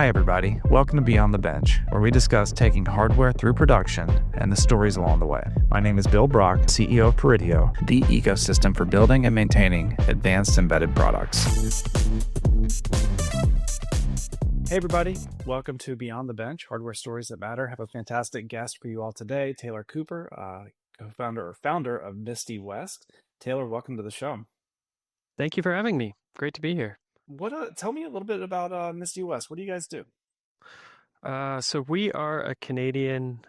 Hi everybody, welcome to Beyond the Bench, where we discuss taking hardware through production and the stories along the way. My name is Bill Brock, CEO of Peridio, the ecosystem for building and maintaining advanced embedded products. Hey everybody, welcome to Beyond the Bench, Hardware Stories That Matter. I have a fantastic guest for you all today, Taylor Cooper, co-founder or founder of MistyWest. Taylor, welcome to the show. Thank you for having me. Great to be here. Tell me a little bit about MistyWest. What do you guys do? So we are a Canadian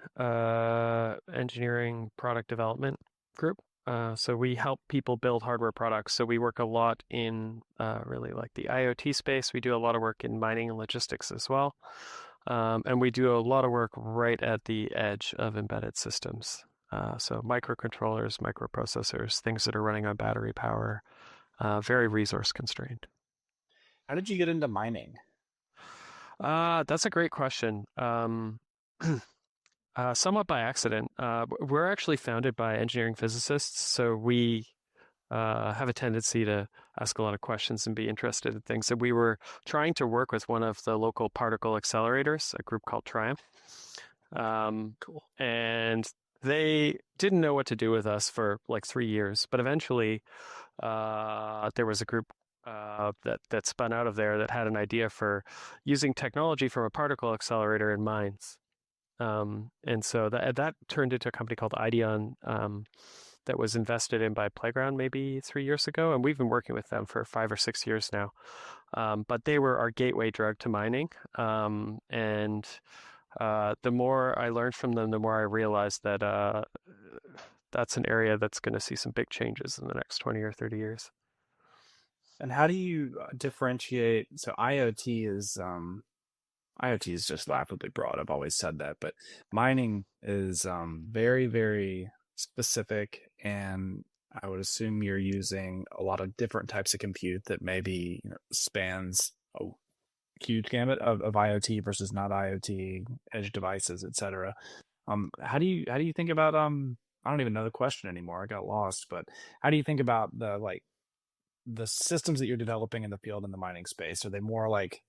engineering product development group. So we help people build hardware products. So we work a lot in really like the IoT space. We do a lot of work in mining and logistics as well. And we do a lot of work right at the edge of embedded systems. So microcontrollers, microprocessors, things that are running on battery power, very resource constrained. How did you get into mining? That's a great question. Somewhat by accident. We're actually founded by engineering physicists, so we have a tendency to ask a lot of questions and be interested in things. And we were trying to work with one of the local particle accelerators, a group called Triumph. Cool. And they didn't know what to do with us for like 3 years, but eventually there was a group that spun out of there that had an idea for using technology from a particle accelerator in mines. And so that turned into a company called Ideon that was invested in by Playground maybe 3 years ago, and we've been working with them for 5 or 6 years now. But they were our gateway drug to mining, and the more I learned from them, the more I realized that that's an area that's going to see some big changes in the next 20 or 30 years. And how do you differentiate? So IoT is just laughably broad. I've always said that, but mining is very, very specific, and I would assume you're using a lot of different types of compute that maybe spans a huge gamut of IoT versus not IoT, edge devices, etc. How do you think about I don't even know the question anymore. I got lost, but how do you think about the systems that you're developing in the field in the mining space? Are they more like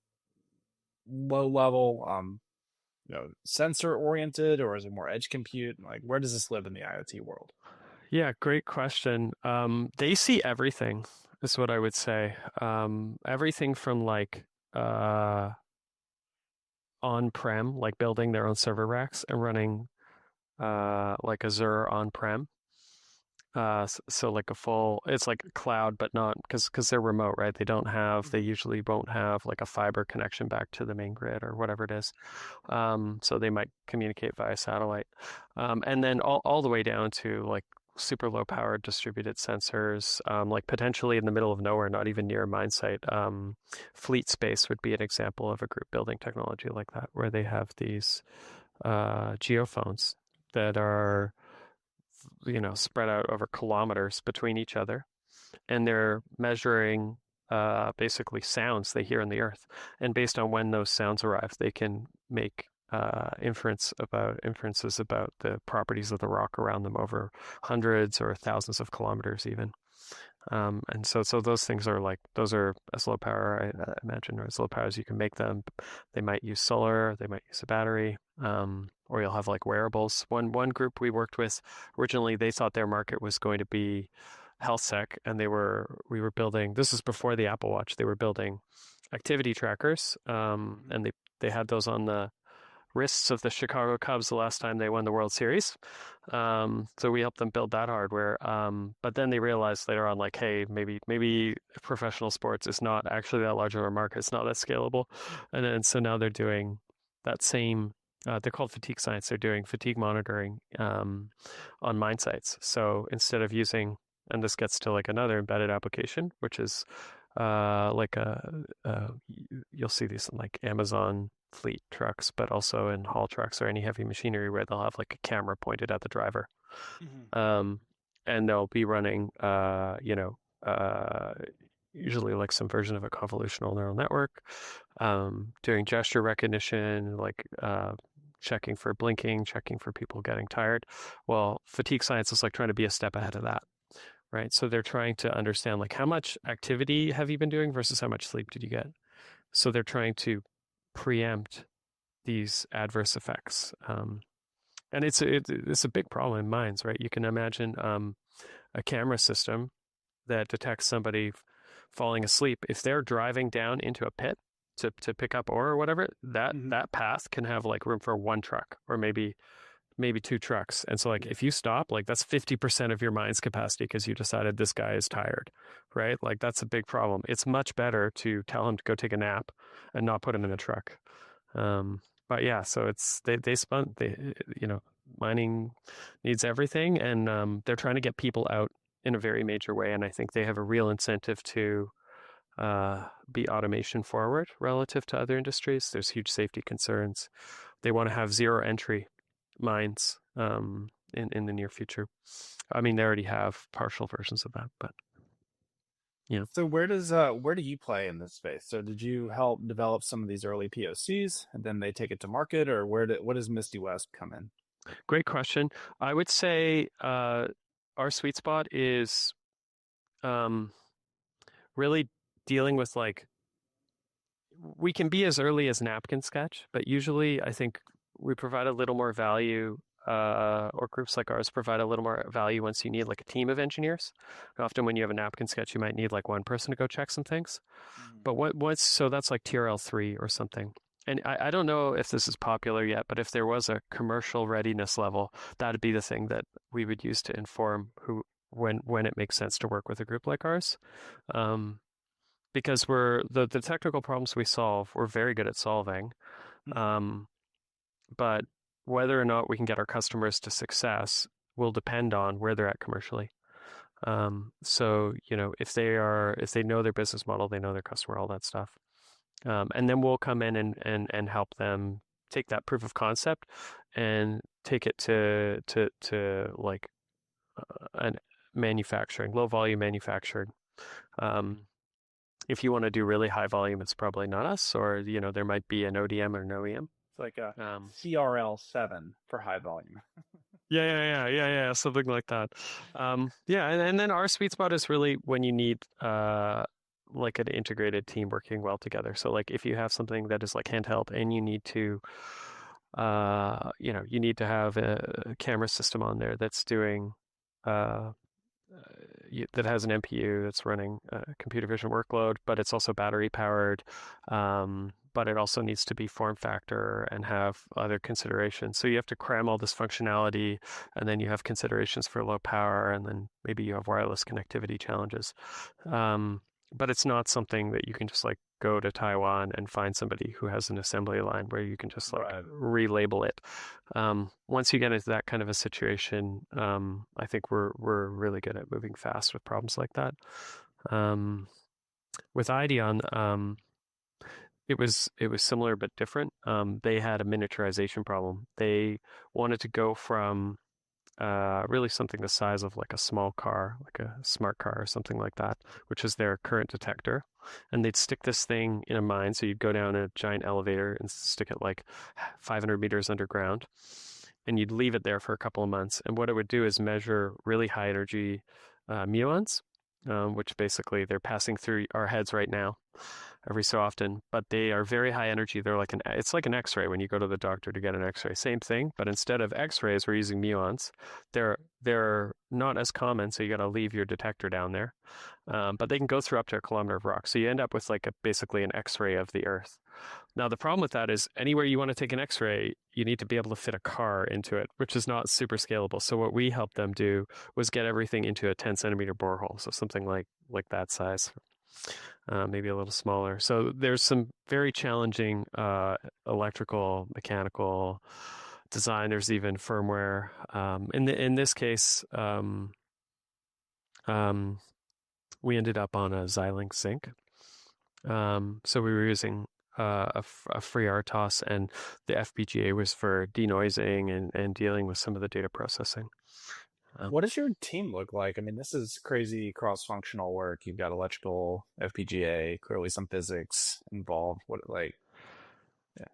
low level, sensor oriented, or is it more edge compute? Like, where does this live in the IoT world? Yeah, great question. They see everything, is what I would say. Everything from like on-prem, like building their own server racks and running like Azure on-prem. So like a full, it's like cloud, but not because they're remote, right? They usually won't have like a fiber connection back to the main grid or whatever it is. So they might communicate via satellite. And then all the way down to like super low powered distributed sensors, like potentially in the middle of nowhere, not even near a mine site. Fleet Space would be an example of a group building technology like that, where they have these geophones that are spread out over kilometers between each other, and they're measuring basically sounds they hear in the earth. And based on when those sounds arrive, they can make inferences about the properties of the rock around them over hundreds or thousands of kilometers even. And so those things are like, those are as low power, I imagine, or as low power as you can make them. They might use solar, they might use a battery, or you'll have like wearables. One group we worked with, originally they thought their market was going to be health tech, and we were building, this is before the Apple Watch, they were building activity trackers, and they had those on the wrists of the Chicago Cubs the last time they won the World Series. So we helped them build that hardware. But then they realized later on, like, hey, maybe professional sports is not actually that large of a market. It's not that scalable. And then so now they're doing that same. They're called fatigue science. They're doing fatigue monitoring on mine sites. So instead of using, and this gets to like another embedded application, which is like you'll see these in like Amazon fleet trucks, but also in haul trucks or any heavy machinery where they'll have like a camera pointed at the driver. Hmm. Um, and they'll be running, usually like some version of a convolutional neural network, doing gesture recognition, like checking for blinking, checking for people getting tired. Well, fatigue science is like trying to be a step ahead of that, right? So they're trying to understand like how much activity have you been doing versus how much sleep did you get? So they're trying to preempt these adverse effects. And it's a big problem in mines, right? You can imagine a camera system that detects somebody falling asleep. If they're driving down into a pit to pick up ore or whatever, Hmm. that path can have like room for one truck or maybe two trucks. And so like Yeah. if you stop, like that's 50% of your mine's capacity because you decided this guy is tired, right? Like that's a big problem. It's much better to tell him to go take a nap and not put him in a truck. Um, but yeah, so it's they spun they you know mining needs everything, and they're trying to get people out in a very major way, and I think they have a real incentive to be automation forward relative to other industries. There's huge safety concerns. They want to have zero entry mines in the near future. I mean, they already have partial versions of that, but yeah. So where do you play in this space? So did you help develop some of these early POCs and then they take it to market, or what does MistyWest come in? Great question. I would say our sweet spot is um, really dealing with like we can be as early as napkin sketch, but usually I think we provide a little more value, or groups like ours provide a little more value once you need like a team of engineers. Often when you have a napkin sketch, you might need like one person to go check some things. Mhm. But once, so that's like TRL3 or something. And I don't know if this is popular yet, but if there was a commercial readiness level, that'd be the thing that we would use to inform who when it makes sense to work with a group like ours. Um, because the technical problems we solve, we're very good at solving. Mhm. Um, but whether or not we can get our customers to success will depend on where they're at commercially. So, if they know their business model, they know their customer, all that stuff. And then we'll come in and help them take that proof of concept and take it to like an manufacturing, low volume manufacturing. Um, if you want to do really high volume, it's probably not us, or there might be an ODM or an OEM. It's like a Um, CRL7 for high volume. yeah, something like that. Yeah, and then our sweet spot is really when you need like an integrated team working well together. So like if you have something that is like handheld and you need to you need to have a camera system on there that's doing uh that has an NPU that's running a computer vision workload, but it's also battery powered. But it also needs to be form factor and have other considerations. So you have to cram all this functionality, and then you have considerations for low power, and then maybe you have wireless connectivity challenges. Um, but it's not something that you can just like go to Taiwan and find somebody who has an assembly line where you can just like Right. relabel it. Once you get into that kind of a situation, I think we're really good at moving fast with problems like that. Um, with Ideon, it was similar but different. They had a miniaturization problem. They wanted to go from really something the size of like a small car, like a smart car or something like that, which is their current detector. And they'd stick this thing in a mine. So you'd go down a giant elevator and stick it like 500 meters underground. And you'd leave it there for a couple of months. And what it would do is measure really high energy muons, which basically they're passing through our heads right now every so often, but they are very high energy. It's like an X-ray when you go to the doctor to get an X-ray. Same thing, but instead of X-rays, we're using muons. They're not as common, so you got to leave your detector down there. But they can go through up to a kilometer of rock, so you end up with like basically an X-ray of the Earth. Now the problem with that is anywhere you want to take an X-ray, you need to be able to fit a car into it, which is not super scalable. So what we helped them do was get everything into a 10 centimeter borehole, so something like that size, maybe a little smaller. So there's some very challenging electrical, mechanical design. There's even firmware. In this case, um, we ended up on a Xilinx Sync. So we were using a free RTOS, and the FPGA was for denoising and dealing with some of the data processing. Um, What does your team look like? I mean, this is crazy cross-functional work. You've got electrical, FPGA, clearly some physics involved. What like, yeah.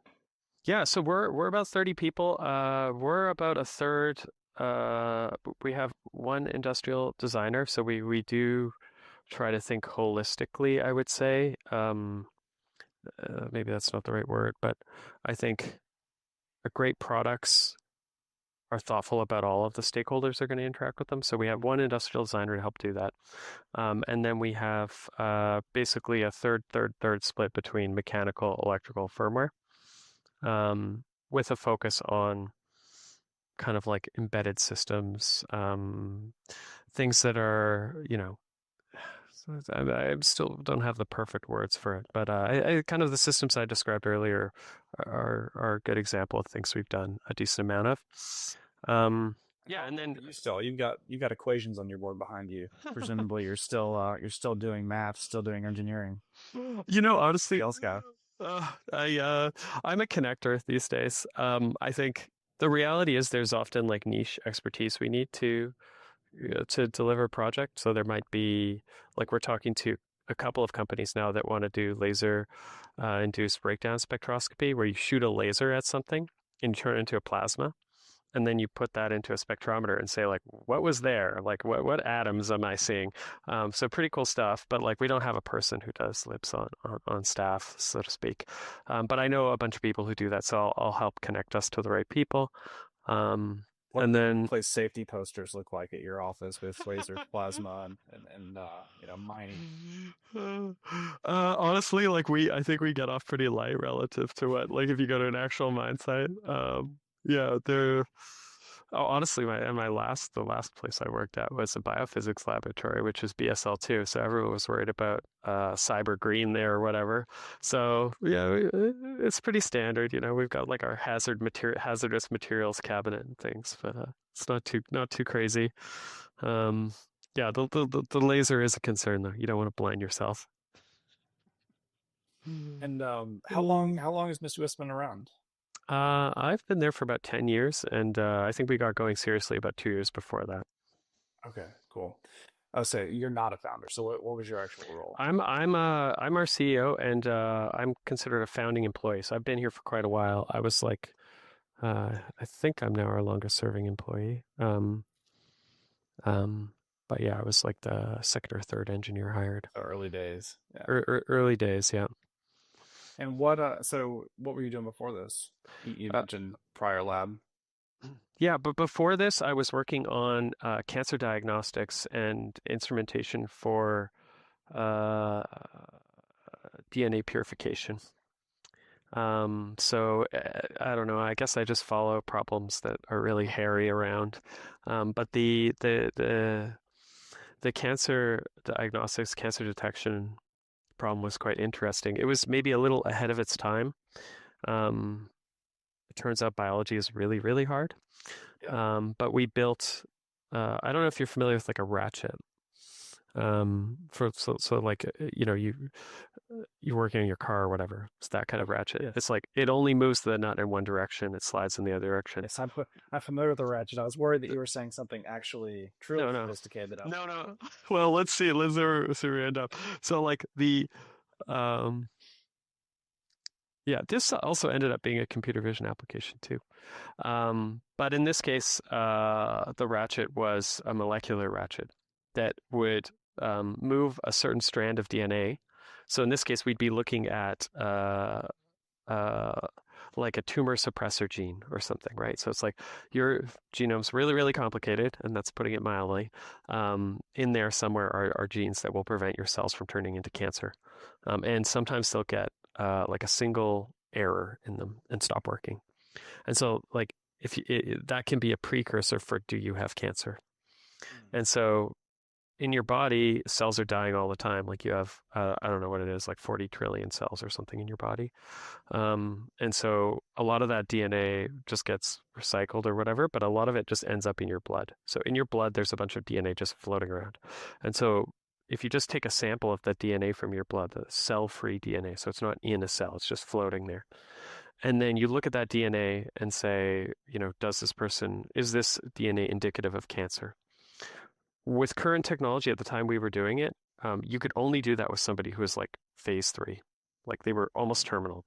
Yeah, so we're about 30 people. We're about a third. We have one industrial designer, so we do try to think holistically, I would say. maybe that's not the right word, but I think great products are thoughtful about all of the stakeholders that are going to interact with them. So we have one industrial designer to help do that. And then we have basically a third split between mechanical, electrical, firmware, with a focus on kind of like embedded systems, things that are, I still don't have the perfect words for it, but I kind of the systems I described earlier are a good example of things we've done a decent amount of. Yeah, How and how then are you still? You've got equations on your board behind you. Presumably, you're still doing math, still doing engineering. honestly, What else, guy? I'm a connector these days. I think the reality is there's often like niche expertise we need to deliver a project. So there might be like we're talking to a couple of companies now that want to do laser induced breakdown spectroscopy, where you shoot a laser at something and turn it into a plasma, and then you put that into a spectrometer and say like what was there, like what atoms am I seeing. So pretty cool stuff, but like we don't have a person who does lips on staff, so to speak. But I know a bunch of people who do that, so I'll help connect us to the right people. um, What and do then workplace safety posters look like at your office with laser plasma and mining? honestly, like I think we get off pretty light relative to what, like if you go to an actual mine site. Yeah, they're. Oh, honestly, the last place I worked at was a biophysics laboratory, which is BSL-2. So everyone was worried about cyber green there or whatever. So yeah, it's pretty standard. We've got like our hazardous materials cabinet and things, but it's not too crazy. Um, yeah, the laser is a concern though. You don't want to blind yourself. And Mm. how long has MistyWest been around? I've been there for about 10 years, and I think we got going seriously about 2 years before that. Okay, cool. I'll say you're not a founder. So what was your actual role? I'm our CEO, and I'm considered a founding employee. So I've been here for quite a while. I was like, I think I'm now our longest serving employee. Um, but yeah, I was like the second or third engineer hired. So early days. Yeah. Early days, yeah. And so what were you doing before this? You Uh, mentioned prior lab. yeah, but before this, I was working on cancer diagnostics and instrumentation for uh, DNA purification. So I don't know. I guess I just follow problems that are really hairy around. But the cancer diagnostics, cancer detection problem was quite interesting. It was maybe a little ahead of its time. Um, it turns out biology is really, really hard. Yeah. But we built. I don't know if you're familiar with like a ratchet. For so like you're working on your car or whatever. It's that kind of ratchet. Yes. It's like it only moves the nut in one direction. It slides in the other direction. Yes, I'm familiar with the ratchet. I was worried that you were saying something actually truly No, no, sophisticated that I no, wasn't no. Well, let's see. See where we end up. So like um, yeah, this also ended up being a computer vision application too. But in this case, the ratchet was a molecular ratchet that would move a certain strand of DNA. So in this case, we'd be looking at uh, like a tumor suppressor gene or something, right? So it's like your genome's really, really complicated, and that's putting it mildly. In there somewhere are genes that will prevent your cells from turning into cancer. And sometimes they'll get like a single error in them and stop working. And so, like, if that can be a precursor for do you have cancer? Mm. And so in your body, cells are dying all the time. Like you have, I don't know what it is, like 40 trillion cells or something in your body. And so a lot of that DNA just gets recycled or whatever, but a lot of it just ends up in your blood. So in your blood, there's a bunch of DNA just floating around. And so if you just take a sample of that DNA from your blood, the cell-free DNA, so it's not in a cell, it's just floating there. And then you look at that DNA and say, is this DNA indicative of cancer? With current technology at the time we were doing it, you could only do that with somebody who was like phase 3. Like they were almost terminal.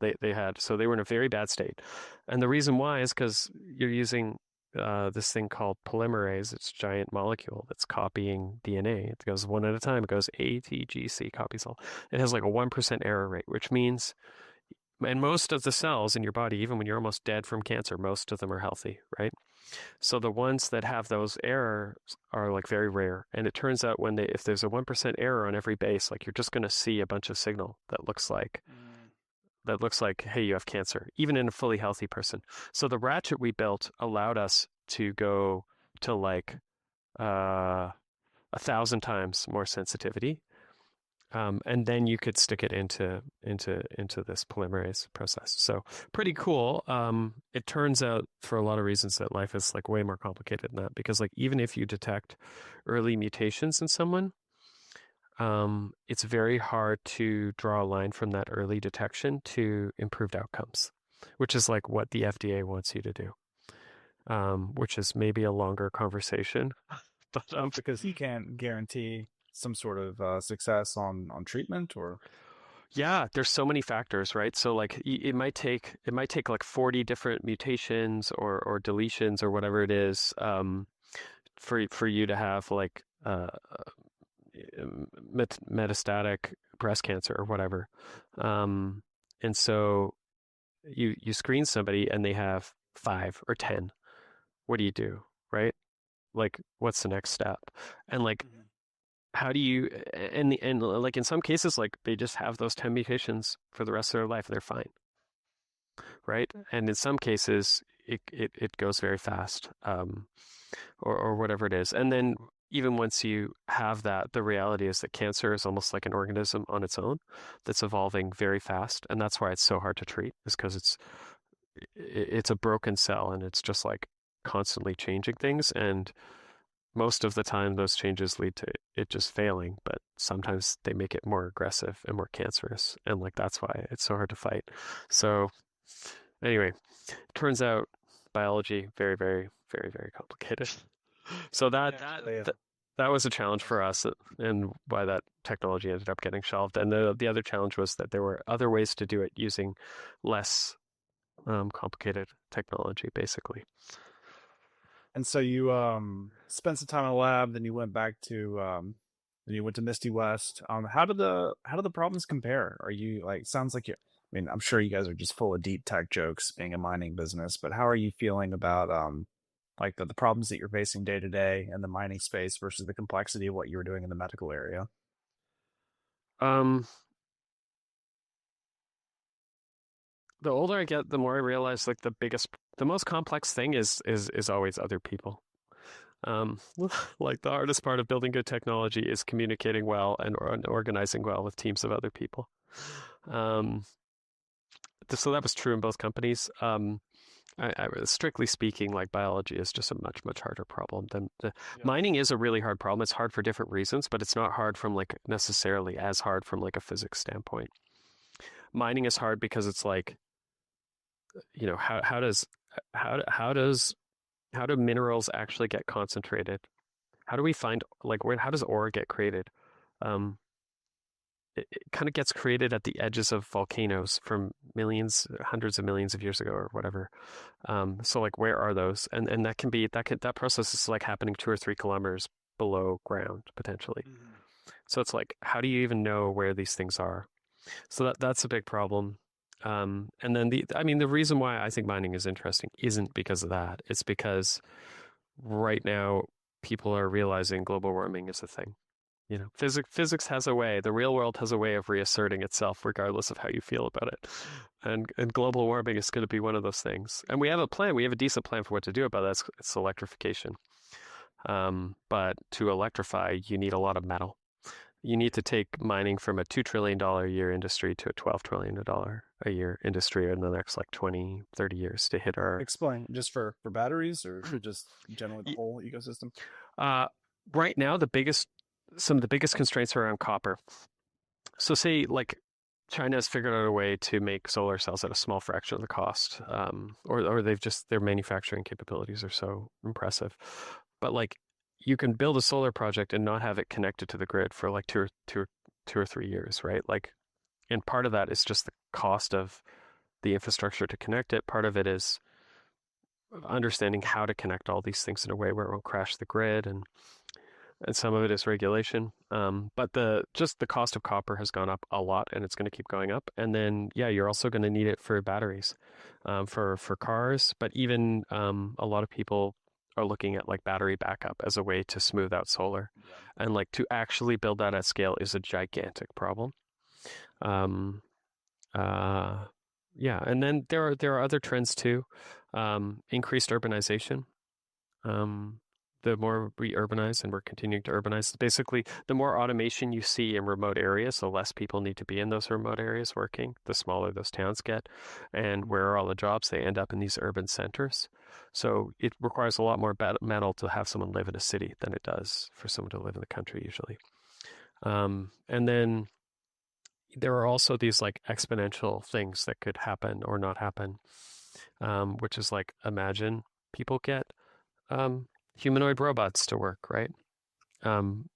So they were in a very bad state. And the reason why is because you're using this thing called polymerase. It's a giant molecule that's copying DNA. It goes one at a time. It goes A, T, G, C, copies all. It has like a 1% error rate, which means And most of the cells in your body, even when you're almost dead from cancer, most of them are healthy, right? So the ones that have those errors are like very rare. And it turns out if there's a 1% error on every base, like you're just going to see a bunch of signal Mm. that looks like, hey, you have cancer, even in a fully healthy person. So the ratchet we built allowed us to go to like 1,000 times more sensitivity. And then you could stick it into this polymerase process. So pretty cool. It turns out for a lot of reasons that life is like way more complicated than that because like even if you detect early mutations in someone, it's very hard to draw a line from that early detection to improved outcomes, which is like what the FDA wants you to do, which is maybe a longer conversation. But Because he can't guarantee some sort of success on treatment, or yeah, there's so many factors, right? So like it might take like 40 different mutations or deletions or whatever it is for you to have like metastatic breast cancer or whatever. Um, and so you screen somebody and they have 5 or 10. What do you do, right? Like, what's the next step? And like, Mhm. how do you and like in some cases, like they just have those 10 mutations for the rest of their life. They're fine, right? And in some cases, it goes very fast, or whatever it is. And then even once you have that, the reality is that cancer is almost like an organism on its own that's evolving very fast, and that's why it's so hard to treat, is because it's a broken cell and it's just like constantly changing things. And most of the time, those changes lead to it just failing, but sometimes they make it more aggressive and more cancerous. And like that's why it's so hard to fight. So, anyway, turns out biology very, very, very, very complicated. So Actually, that was a challenge for us, and why that technology ended up getting shelved. And the other challenge was that there were other ways to do it using less complicated technology, basically. and so you spent some time in the lab, then you went back to then you went to MistyWest. How do the problems compare? Are you like sounds like you I mean, I'm sure you guys are just full of deep tech jokes being a mining business, but how are you feeling about like the problems that you're facing day to day in the mining space versus the complexity of what you were doing in the medical area? Um, the older I get, the more I realize like the most complex thing is always other people. Um, like the hardest part of building good technology is communicating well and organizing well with teams of other people. Um, so that was true in both companies. Strictly speaking, like biology is just a much, much harder problem than Yeah. mining is a really hard problem. It's hard for different reasons, but it's not hard from like necessarily as hard from like a physics standpoint. Mining is hard because it's like, how does how do minerals actually get concentrated? How do we find like how does ore get created? Um, it kind of gets created at the edges of volcanoes from millions, hundreds of millions of years ago or whatever. So like where are those? And that process is like happening 2 or 3 kilometers below ground potentially. Mhm. So it's like how do you even know where these things are? So that's a big problem. And then the reason why I think mining is interesting isn't because of that. It's because right now people are realizing global warming is a thing. Physics has a way, the real world has a way of reasserting itself regardless of how you feel about it. And global warming is going to be one of those things. And we have a plan, we have a decent plan for what to do about that. It's electrification. But to electrify, you need a lot of metal. You need to take mining from a $2 trillion a year industry to a $12 trillion a year industry in the next like 20, 30 years to hit our. Explain just for batteries or just generally the whole ecosystem. Uh, right now, some of the biggest constraints are around copper. So say like China has figured out a way to make solar cells at a small fraction of the cost, or their manufacturing capabilities are so impressive. But like you can build a solar project and not have it connected to the grid for like 2 or 3 years, right? Like, and part of that is just the cost of the infrastructure to connect it. Part of it is understanding how to connect all these things in a way where it won't crash the grid. and some of it is regulation. But the cost of copper has gone up a lot, and it's going to keep going up. And then yeah, you're also going to need it for batteries, for cars. But even a lot of people are looking at like battery backup as a way to smooth out solar, Yeah. and like to actually build that at scale is a gigantic problem. Um, uh, yeah, and then there are other trends too. Increased urbanization. Um, the more we urbanize, and we're continuing to urbanize, basically, the more automation you see in remote areas, the less people need to be in those remote areas working, the smaller those towns get. And where are all the jobs? They end up in these urban centers. So it requires a lot more metal to have someone live in a city than it does for someone to live in the country usually. And then there are also these like exponential things that could happen or not happen, which is like imagine people get um, humanoid robots to work, right? Um,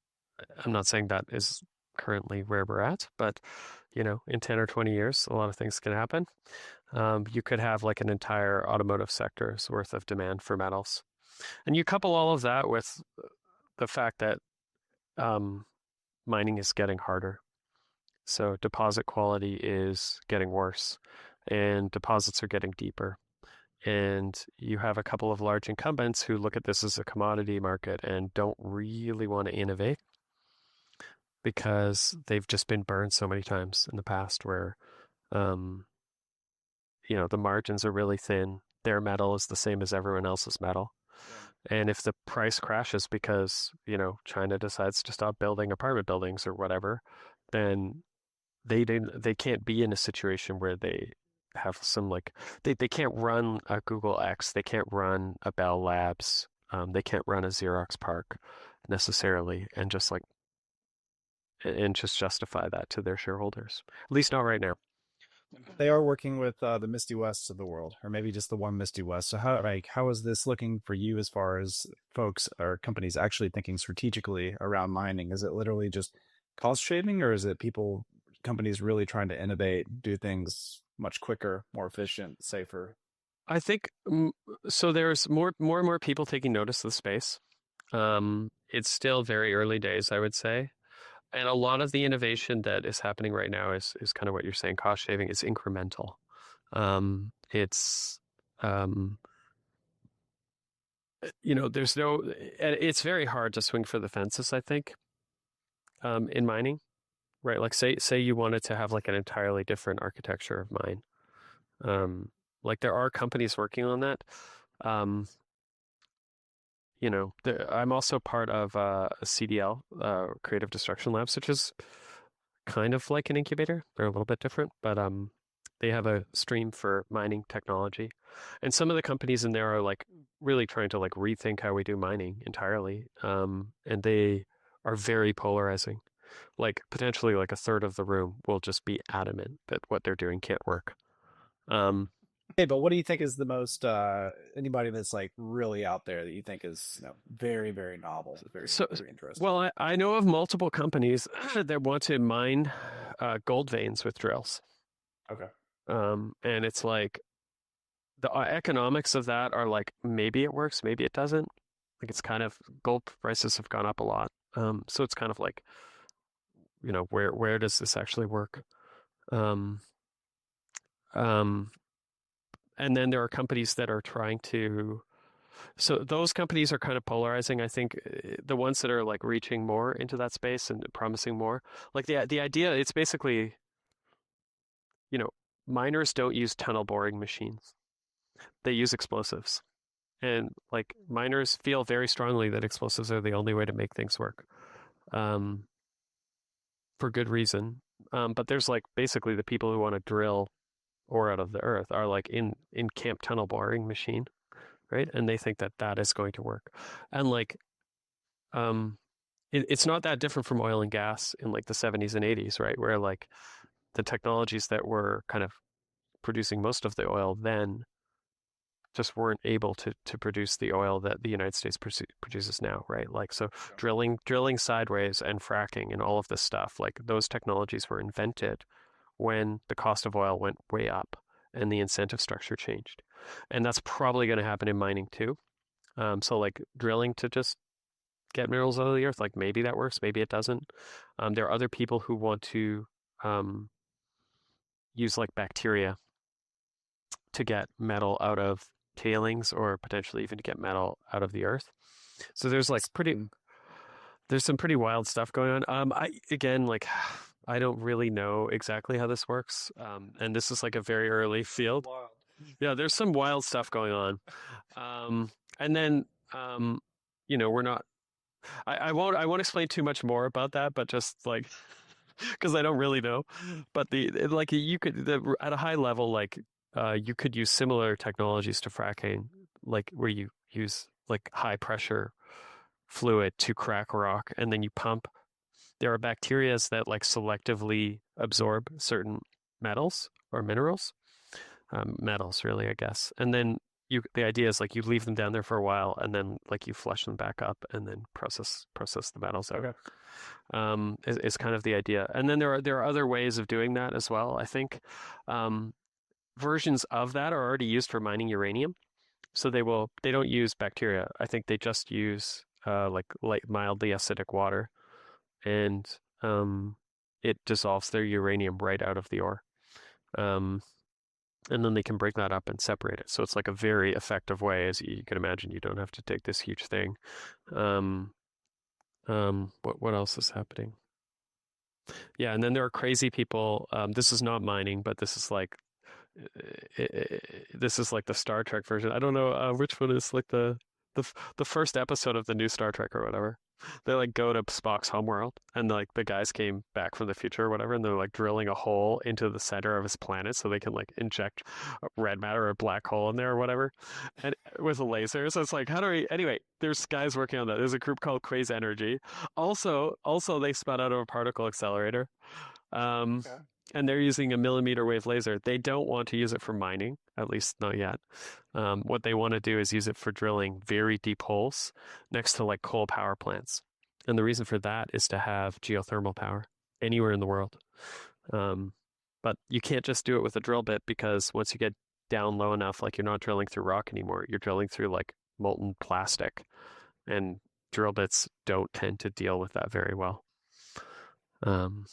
I'm not saying that is currently where we're at, but in 10 or 20 years, a lot of things can happen. You could have like an entire automotive sector's worth of demand for metals. And you couple all of that with the fact that um, mining is getting harder. So deposit quality is getting worse, and deposits are getting deeper. And you have a couple of large incumbents who look at this as a commodity market and don't really want to innovate because they've just been burned so many times in the past where, um, the margins are really thin. Their metal is the same as everyone else's metal. Yeah. And if the price crashes because, China decides to stop building apartment buildings or whatever, then they can't be in a situation where they have some like they can't run a Google X, they can't run a Bell Labs, they can't run a Xerox PARC necessarily, and just justify that to their shareholders. At least not right now. They are working with the MistyWest of the world, or maybe just the one MistyWest. So how is this looking for you as far as folks or companies actually thinking strategically around mining? Is it literally just cost shaving, or is it companies really trying to innovate, do things much quicker, more efficient, safer? I think so. There's more and more people taking notice of the space. It's still very early days, I would say. And a lot of the innovation that is happening right now is kind of what you're saying, cost shaving is incremental. It's um, there's no, it's very hard to swing for the fences, I think, in mining, right? Like say you wanted to have like an entirely different architecture of mine. Like there are companies working on that. Um, I'm also part of a CDL, Creative Destruction Labs, which is kind of like an incubator. They're a little bit different, but they have a stream for mining technology. And some of the companies in there are like really trying to like rethink how we do mining entirely. And they are very polarizing. Like potentially like a third of the room will just be adamant that what they're doing can't work. Um, Hey, but what do you think is the most anybody that's like really out there that you think is very very novel, very so, very interesting? well, I know of multiple companies that want to mine gold veins with drills. Okay. And it's like the economics of that are like maybe it works, maybe it doesn't. Like it's kind of gold prices have gone up a lot. So it's kind of like, where does this actually work? Um, um, and then there are companies that are trying to, so those companies are kind of polarizing. I think the ones that are like reaching more into that space and promising more, like the idea, it's basically, you know, miners don't use tunnel boring machines. They use explosives. And like miners feel very strongly that explosives are the only way to make things work, um, for good reason. But there's like basically the people who want to drill ore out of the earth are like in camp tunnel boring machine, right? And they think that that is going to work. And like um, it's not that different from oil and gas in like the 70s and 80s, right? Where like the technologies that were kind of producing most of the oil then just weren't able to produce the oil that the United States produces now, right? Like so Yeah. drilling sideways and fracking and all of this stuff, like those technologies were invented when the cost of oil went way up and the incentive structure changed. And that's probably going to happen in mining too. So like drilling to just get minerals out of the earth. Like maybe that works, maybe it doesn't. There are other people who want to um, use like bacteria to get metal out of tailings or potentially even to get metal out of the earth. So there's some pretty wild stuff going on. I again like I don't really know exactly how this works. And this is like a very early field. Wild. Yeah, there's some wild stuff going on. Um, and then we're not I won't explain too much more about that, but just like because I don't really know. But like you could at a high level, like you could use similar technologies to fracking, like where you use like high pressure fluid to crack rock, and then you pump. There are bacterias that like selectively absorb certain metals or minerals, metals really, I guess. And then the idea is like you leave them down there for a while, and then like you flush them back up, and then process the metals out. Okay. Is kind of the idea. And then there are other ways of doing that as well. I think um, versions of that are already used for mining uranium. So they don't use bacteria. I think they just use like light, mildly acidic water, and it dissolves their uranium right out of the ore. Um, and then they can break that up and separate it. So it's like a very effective way, as you can imagine. You don't have to take this huge thing. Um, what else is happening? Yeah, and then there are crazy people. This is not mining, but this is like the Star Trek version. I don't know which one is like the first episode of the new Star Trek or whatever. They like go to Spock's homeworld, and like the guys came back from the future or whatever, and they're like drilling a hole into the center of his planet so they can like inject red matter or a black hole in there or whatever, and with a laser. So it's like, how do we? Anyway, there's guys working on that. There's a group called Quaise Energy. Also, they spun out of a particle accelerator. Um, Okay. and they're using a millimeter wave laser. They don't want to use it for mining, at least not yet. What they want to do is use it for drilling very deep holes next to like coal power plants. And the reason for that is to have geothermal power anywhere in the world. Um, but you can't just do it with a drill bit because once you get down low enough, like you're not drilling through rock anymore, you're drilling through like molten plastic. And drill bits don't tend to deal with that very well. Um,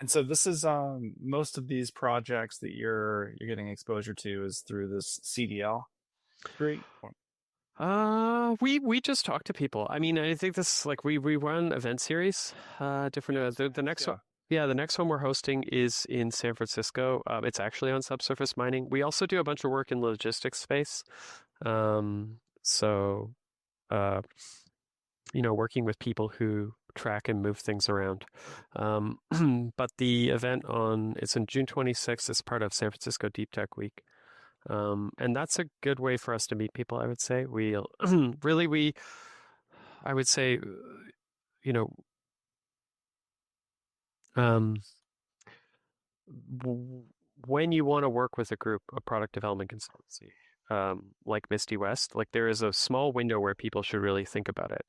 And so this is most of these projects that you're getting exposure to is through this CDL degree. we just talk to people. I mean, I think this like we run event series, different the next one. Yeah. Yeah, the next one we're hosting is in San Francisco. It's actually on subsurface mining. We also do a bunch of work in logistics space. So uh, working with people who track and move things around. Um, but the event it's in June 26th as part of San Francisco Deep Tech Week. And that's a good way for us to meet people, I would say. I would say, you know, um, when you want to work with a group, a product development consultancy, like MistyWest, like there is a small window where people should really think about it.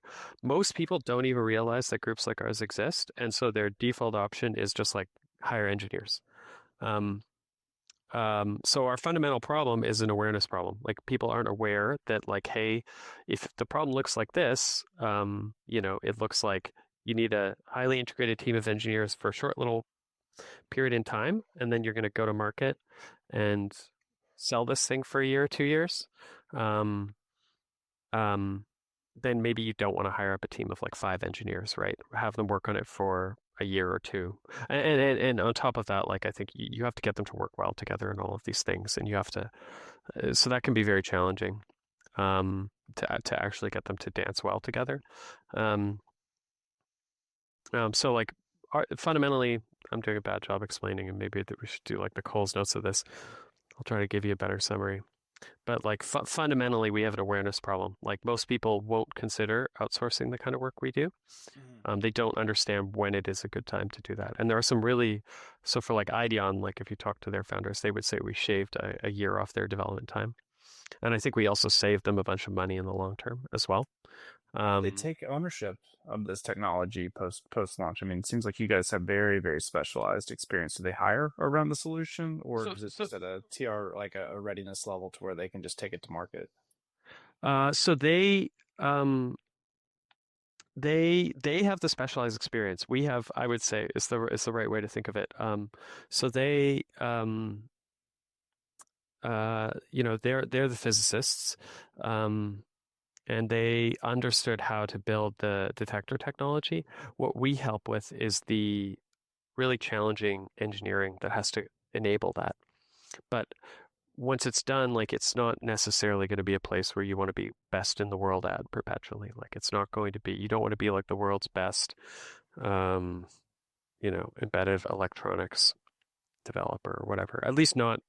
Most people don't even realize that groups like ours exist, and so their default option is just like hire engineers. Um, so our fundamental problem is an awareness problem. Like people aren't aware that like, hey, if the problem looks like this, it looks like you need a highly integrated team of engineers for a short little period in time, and then you're going to go to market and sell this thing for a year or 2 years. Um, um, then maybe you don't want to hire up a team of like 5 engineers, right? Have them work on it for a year or two. And on top of that, like I think you have to get them to work well together and all of these things, and you have to. So that can be very challenging to actually get them to dance well together. Um, so like fundamentally, I'm doing a bad job explaining, and maybe that we should do like the Coles notes of this. I'll try to give you a better summary. But like fundamentally, we have an awareness problem. Like most people won't consider outsourcing the kind of work we do. Mhm. They don't understand when it is a good time to do that. And there are so for like Ideon, like if you talk to their founders, they would say we shaved a year off their development time. And I think we also saved them a bunch of money in the long term as well. They Um, take ownership of this technology post launch. I mean, it seems like you guys have very, very specialized experience. Do they hire around the solution, or so, is it so, just at a TR like a readiness level to where they can just take it to market? so they, um, They have the specialized experience. We have, I would say, is the right way to think of it. So they they're the physicists, um, and they understood how to build the detector technology. What we help with is the really challenging engineering that has to enable that. But once it's done, like it's not necessarily going to be a place where you want to be best in the world at perpetually. Like it's not going to be, you don't want to be like the world's best, um, embedded electronics developer or whatever. At least not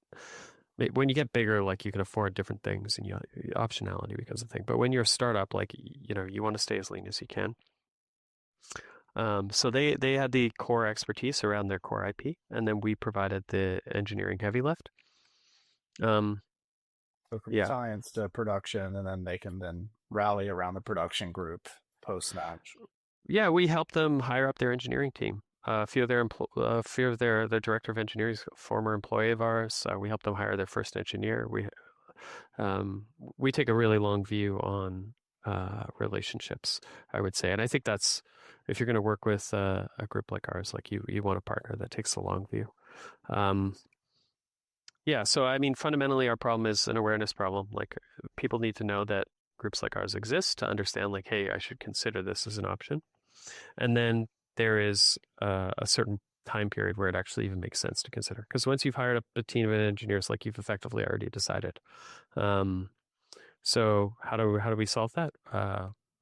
when you get bigger, like you can afford different things and optionality becomes a thing. But when you're a startup, like, you want to stay as lean as you can. So they had the core expertise around their core IP, and then we provided the engineering heavy lift. Um, So from yeah, science to production, and then they can then rally around the production group post match. yeah, we helped them hire up their engineering team. A few of their director of engineering is a former employee of ours. We helped them hire their first engineer. Um, we take a really long view on relationships, I would say, and I think that's if you're going to work with a group like ours, like you want a partner that takes the long view. Um, yeah, so I mean, fundamentally, our problem is an awareness problem. Like, people need to know that groups like ours exist to understand, like, hey, I should consider this as an option. And then there is a certain time period where it actually even makes sense to consider. Because once you've hired up a team of engineers, like you've effectively already decided. Um, so how do we solve that?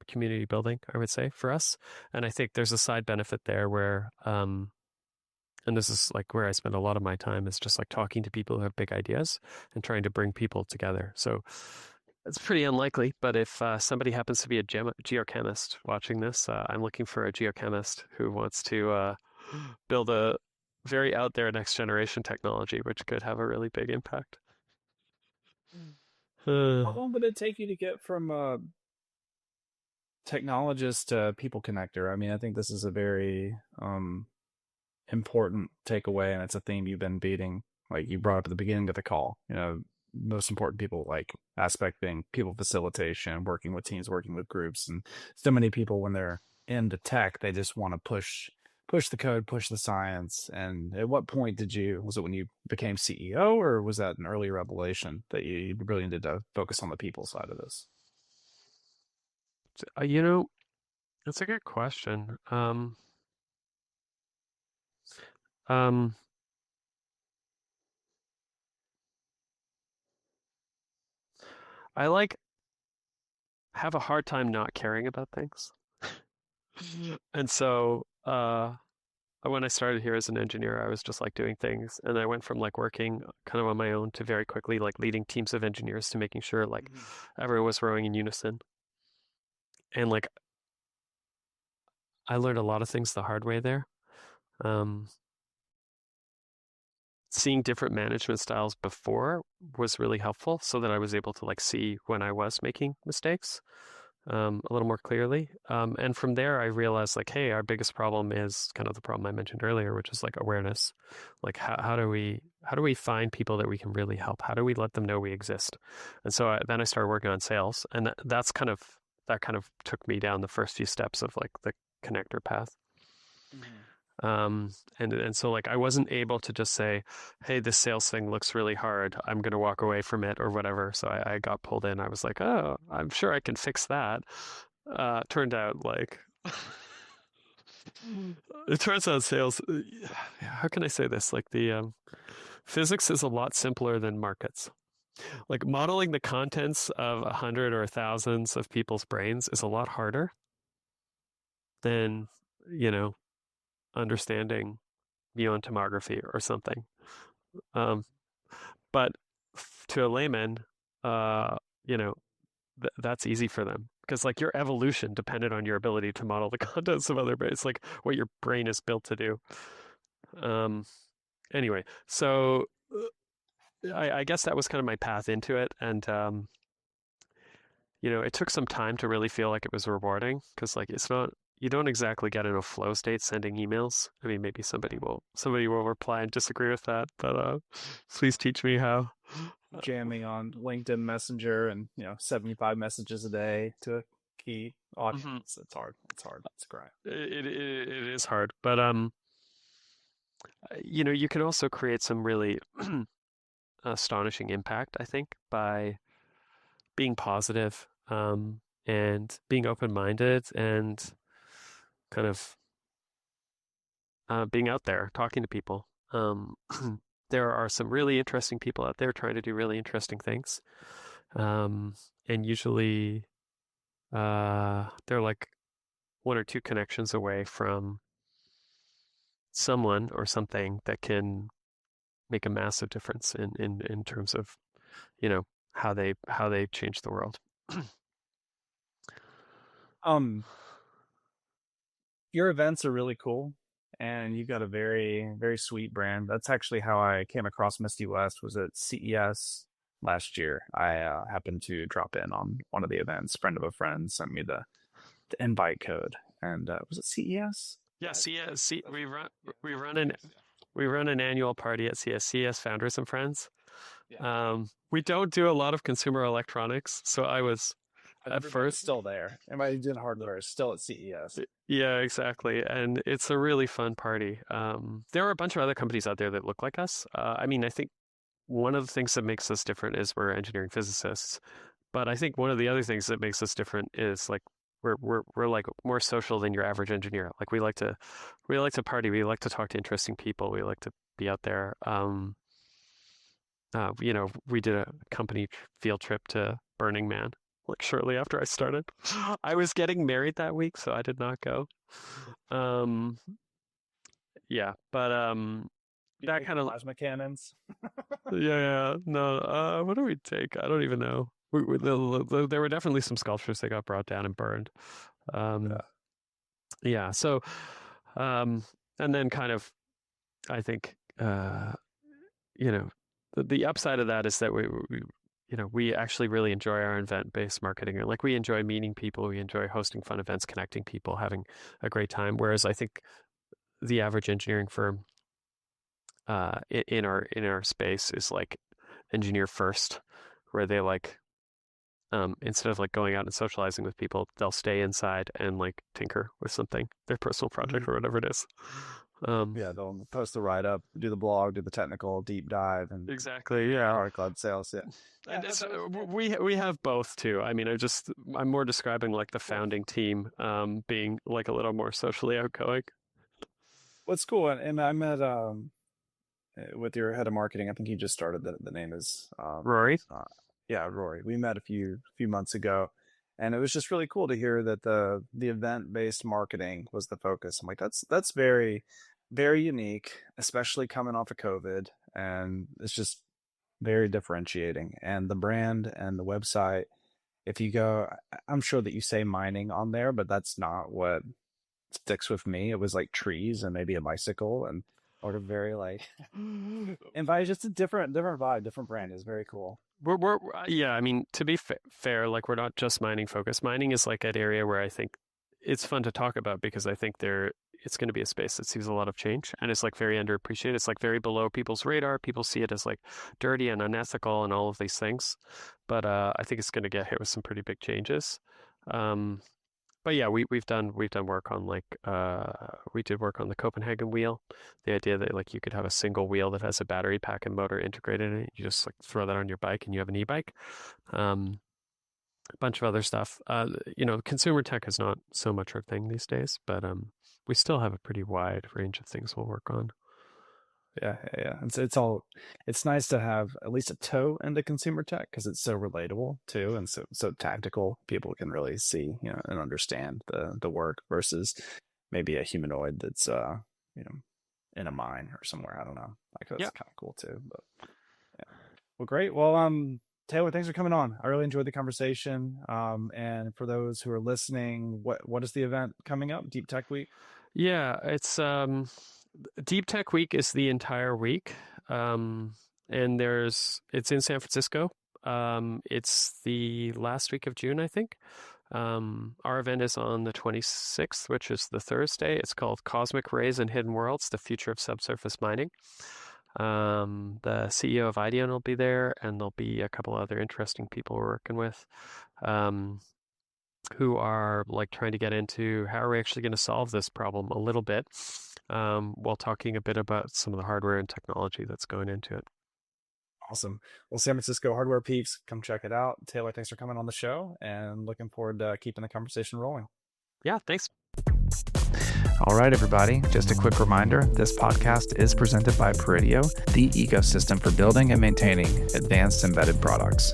Community building, I would say, for us. And I think there's a side benefit there where, and this is like where I spend a lot of my time is just like talking to people who have big ideas and trying to bring people together. So it's pretty unlikely, but if somebody happens to be a geochemist watching this, I'm looking for a geochemist who wants to build a very out there next generation technology, which could have a really big impact. How long would it take you to get from technologist to people connector? I mean, I think this is a very important takeaway, and it's a theme you've been beating. Like you brought up at the beginning of the call, most important people like aspect being people facilitation, working with teams, working with groups, and so many people when they're into tech, they just want to push the code, push the science. And at what point was it when you became CEO, or was that an early revelation that you really needed to focus on the people side of this? You know, that's a good question. Um, I like have a hard time not caring about things. And so, when I started here as an engineer, I was just like doing things, and I went from like working kind of on my own to very quickly like leading teams of engineers to making sure like Mhm. everyone was rowing in unison. And like I learned a lot of things the hard way there. Um, Seeing different management styles before was really helpful, so that I was able to like see when I was making mistakes a little more clearly. And from there, I realized like, hey, our biggest problem is kind of the problem I mentioned earlier, which is like awareness. Like, how do we find people that we can really help? How do we let them know we exist? And so then I started working on sales, and that kind of took me down the first few steps of like the connector path. Mhm. And so like I wasn't able to just say, hey, this sales thing looks really hard. I'm gonna walk away from it or whatever. So I got pulled in. I was like, oh, I'm sure I can fix that. Turned out like it turns out sales. How can I say this? Like the physics is a lot simpler than markets. Like modeling the contents of 100 or thousands of people's brains is a lot harder than you know understanding Muon tomography or something. Um, but to a layman, uh, you know, that's easy for them because like your evolution depended on your ability to model the contents of other brains, like what your brain is built to do. Um, anyway, so I guess that was kind of my path into it, and it took some time to really feel like it was rewarding because like it's not. You don't exactly get in a flow state sending emails. I mean, maybe somebody will reply and disagree with that, but please teach me how. Jamming on LinkedIn Messenger and 75 messages a day to key Mhm. audience. It's hard. It's hard. It's great. It is hard, but you can also create some really astonishing impact, I think, by being positive, and being open-minded and kind of being out there, talking to people. There are some really interesting people out there trying to do really interesting things, um, and usually they're like one or two connections away from someone or something that can make a massive difference in terms of you know how they change the world. Um, your events are really cool, and you've got a very very sweet brand. That's actually how I came across MistyWest. Was at CES last year. I happened to drop in on one of the events. Friend of a friend sent me the invite code, and was it CES? Yeah, Yeah, CS, that's we right. run Yeah, we run an CES. Yeah, we run an annual party at CS Founders and Friends. yeah. We don't do a lot of consumer electronics, so I was But at everybody's first. still there. Everybody doing hardware is still at CES. Yeah, exactly. And it's a really fun party. There are a bunch of other companies out there that look like us. I mean, I think one of the things that makes us different is we're engineering physicists. But I think one of the other things that makes us different is like we're like more social than your average engineer. Like we like to party. We like to talk to interesting people. We like to be out there. We did a company field trip to Burning Man, like shortly after I started. I was getting married that week, so I did not go. Um, yeah, but You that take kind of plasma cannons. yeah, no. What do we take? I don't even know. There were definitely some sculptures that got brought down and burned. Um, Yeah. yeah, so um, and then kind of I think you know, the upside of that is that we actually really enjoy our event-based marketing. Like we enjoy meeting people, we enjoy hosting fun events, connecting people, having a great time. Whereas I think the average engineering firm in our space is like engineer first, where they like instead of like going out and socializing with people, they'll stay inside and like tinker with something, their personal Hmm. project or whatever it is. Um, Yeah, they'll post the write up, do the blog, do the technical deep dive, and exactly, yeah. product led sales. Yeah, yeah, And it's that's we have both too. I mean, I'm more describing like the cool. founding team being like a little more socially outgoing. What's cool, and I met with your head of marketing. I think he just started. The name is Rory? yeah, Rory. We met a few months ago, and it was just really cool to hear that the event based marketing was the focus. I'm like, that's very very unique, especially coming off of COVID, and it's just very differentiating. And the brand and the website. If you go, I'm sure that you say mining on there, but that's not what sticks with me. It was like trees and maybe a bicycle and or a very like and by just a different vibe, different brand is very cool. Yeah, I mean, to be fair, like we're not just mining focused. Mining is like an area where I think it's fun to talk about because I think it's going to be a space that sees a lot of change and it's like very underappreciated. It's like very below people's radar. People see it as like dirty and unethical and all of these things. But I think it's going to get hit with some pretty big changes. Um, but yeah, we've done work on like we did work on the Copenhagen wheel. The idea that like you could have a single wheel that has a battery pack and motor integrated in it. You just like throw that on your bike and you have an e-bike. Um, a bunch of other stuff. Consumer tech is not so much our thing these days, but we still have a pretty wide range of things we'll work on. Yeah. It's nice to have at least a toe into consumer tech because it's so relatable too and so tactical. People can really see, and understand the work versus maybe a humanoid that's you know, in a mine or somewhere. I don't know. Like that's Yeah, kind of cool too. But yeah. Well, great. Well, Taylor, thanks for coming on. I really enjoyed the conversation. And for those who are listening, what is the event coming up? Deep Tech Week? yeah. It's Deep Tech Week is the entire week, and it's in San Francisco. It's the last week of June, I think. Our event is on the 26th, which is the Thursday. It's called Cosmic Rays and Hidden Worlds: The Future of Subsurface Mining. The CEO of Ideon will be there, and there'll be a couple other interesting people we're working with. Um, who are like trying to get into how are we actually going to solve this problem a little bit, while talking a bit about some of the hardware and technology that's going into it. Awesome. Well, San Francisco hardware peeps, come check it out. Taylor, thanks for coming on the show, and looking forward to keeping the conversation rolling. Yeah, thanks. All right, everybody. Just a quick reminder, this podcast is presented by Peridio, the ecosystem for building and maintaining advanced embedded products.